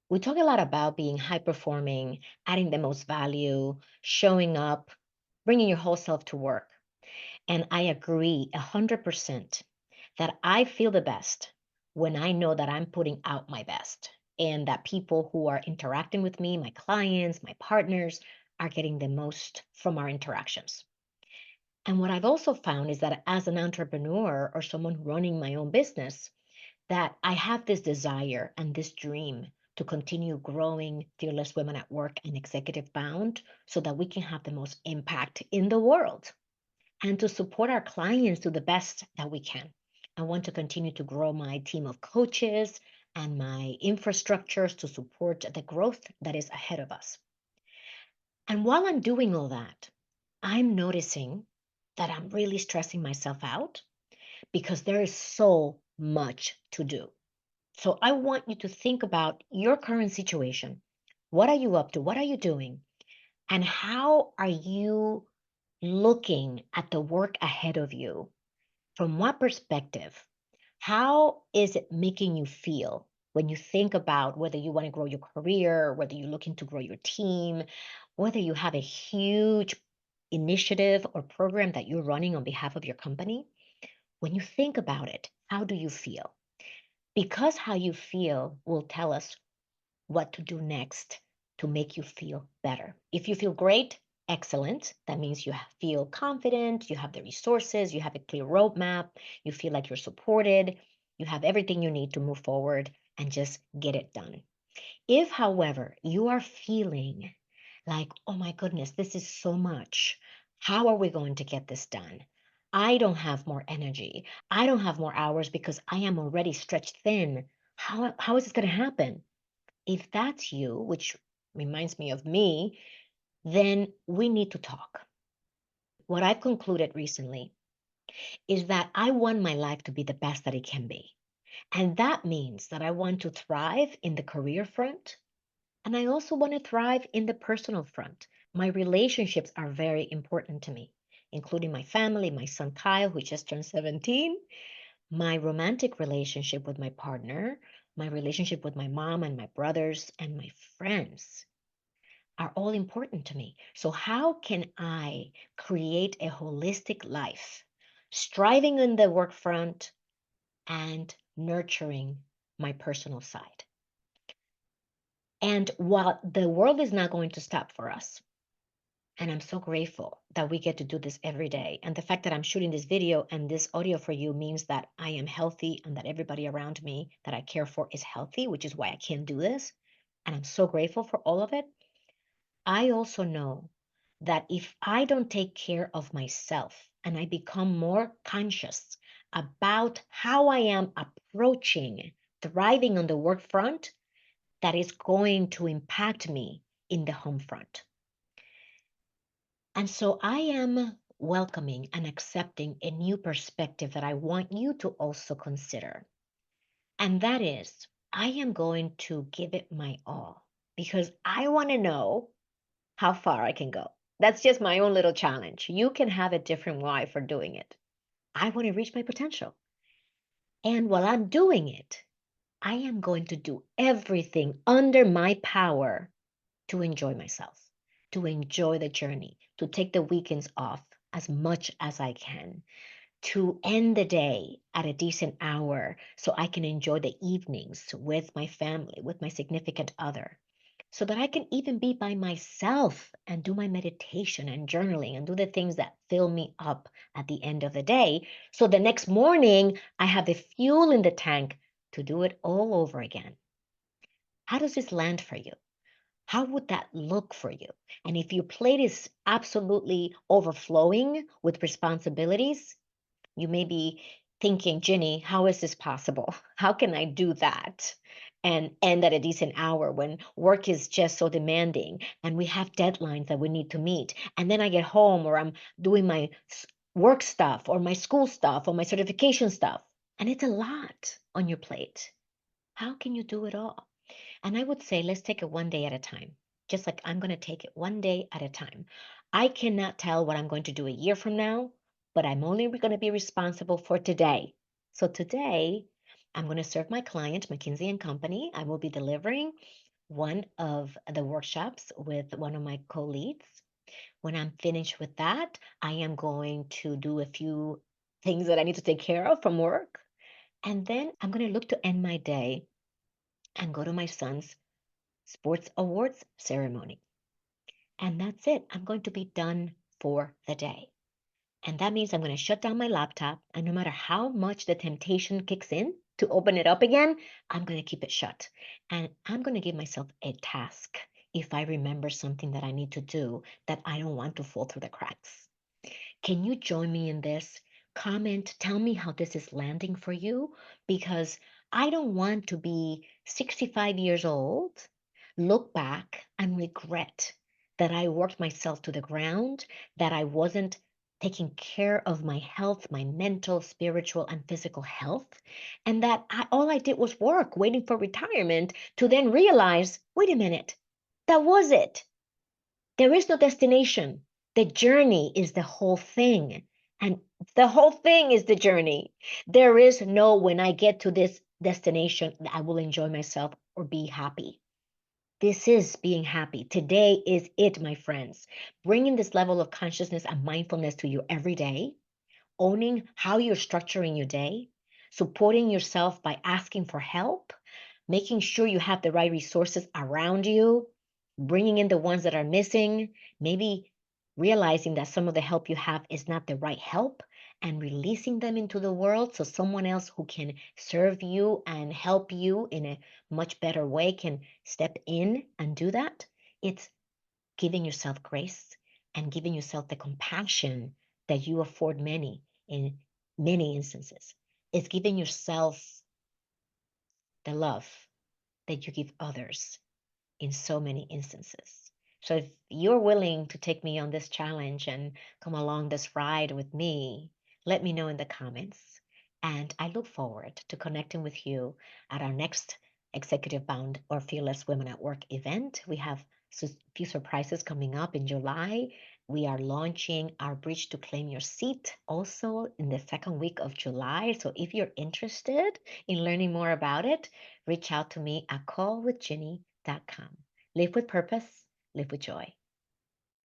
We talk a lot about being high performing, adding the most value, showing up, bringing your whole self to work. And I agree 100% that I feel the best when I know that I'm putting out my best and that people who are interacting with me, my clients, my partners, are getting the most from our interactions. And what I've also found is that as an entrepreneur or someone running my own business, that I have this desire and this dream to continue growing Fearless Women at Work and Executive Bound so that we can have the most impact in the world and to support our clients to the best that we can. I want to continue to grow my team of coaches and my infrastructures to support the growth that is ahead of us. And while I'm doing all that, I'm noticing that I'm really stressing myself out because there is so much to do. So I want you to think about your current situation. What are you up to? What are you doing? And how are you looking at the work ahead of you? From what perspective? How is it making you feel when you think about whether you want to grow your career, whether you're looking to grow your team, whether you have a huge initiative or program that you're running on behalf of your company? When you think about it, how do you feel? Because how you feel will tell us what to do next to make you feel better. If you feel great, excellent. That means you feel confident, you have the resources, you have a clear roadmap, you feel like you're supported, you have everything you need to move forward and just get it done. If, however, you are feeling like, oh my goodness, this is so much, how are we going to get this done? I don't have more energy. I don't have more hours because I am already stretched thin. How is this going to happen? If that's you, which reminds me of me, then we need to talk. What I've concluded recently is that I want my life to be the best that it can be. And that means that I want to thrive in the career front. And I also want to thrive in the personal front. My relationships are very important to me, including my family, my son Kyle, who just turned 17, my romantic relationship with my partner, my relationship with my mom and my brothers, and my friends are all important to me. So, how can I create a holistic life, striving in the work front and nurturing my personal side? And while the world is not going to stop for us, and I'm so grateful that we get to do this every day. And the fact that I'm shooting this video and this audio for you means that I am healthy and that everybody around me that I care for is healthy, which is why I can do this. And I'm so grateful for all of it. I also know that if I don't take care of myself and I become more conscious about how I am approaching thriving on the work front, that is going to impact me in the home front. And so I am welcoming and accepting a new perspective that I want you to also consider. And that is, I am going to give it my all because I want to know how far I can go. That's just my own little challenge. You can have a different why for doing it. I want to reach my potential. And while I'm doing it, I am going to do everything under my power to enjoy myself, to enjoy the journey, to take the weekends off as much as I can, to end the day at a decent hour so I can enjoy the evenings with my family, with my significant other, so that I can even be by myself and do my meditation and journaling and do the things that fill me up at the end of the day. So the next morning, I have the fuel in the tank to do it all over again. How does this land for you? How would that look for you? And if your plate is absolutely overflowing with responsibilities, you may be thinking, Ginny, how is this possible? How can I do that and end at a decent hour when work is just so demanding and we have deadlines that we need to meet? And then I get home or I'm doing my work stuff or my school stuff or my certification stuff. And it's a lot on your plate. How can you do it all? And I would say, let's take it one day at a time. Just like I'm going to take it one day at a time. I cannot tell what I'm going to do a year from now, but I'm only going to be responsible for today. So today, I'm going to serve my client, McKinsey and Company. I will be delivering. one of the workshops with one of my co-leads. When I'm finished with that, I am going to do a few things that I need to take care of from work. And then I'm going to look to end my day and go to my son's sports awards ceremony. And that's it. I'm going to be done for the day. And that means I'm going to shut down my laptop. And no matter how much the temptation kicks in to open it up again, I'm going to keep it shut. And I'm going to give myself a task if I remember something that I need to do that I don't want to fall through the cracks. Can you join me in this? Comment, tell me how this is landing for you because I don't want to be 65 years old, look back and regret that I worked myself to the ground, that I wasn't taking care of my health, my mental, spiritual, and physical health, and that all I did was work, waiting for retirement to then realize, wait a minute, that was it. There is no destination. The journey is the whole thing. And the whole thing is the journey. There is no when I get to this destination, I will enjoy myself or be happy. This is being happy. Today is it, my friends. Bringing this level of consciousness and mindfulness to you every day, owning how you're structuring your day, supporting yourself by asking for help, making sure you have the right resources around you, bringing in the ones that are missing, maybe realizing that some of the help you have is not the right help and releasing them into the world so someone else who can serve you and help you in a much better way can step in and do that. It's giving yourself grace and giving yourself the compassion that you afford many in many instances. It's giving yourself the love that you give others in so many instances. So if you're willing to take me on this challenge and come along this ride with me, let me know in the comments. And I look forward to connecting with you at our next Executive Bound or Fearless Women at Work event. We have a few surprises coming up in July. We are launching our Bridge to Claim Your Seat also in the second week of July. So if you're interested in learning more about it, reach out to me at callwithginny.com. Live with purpose, live with joy.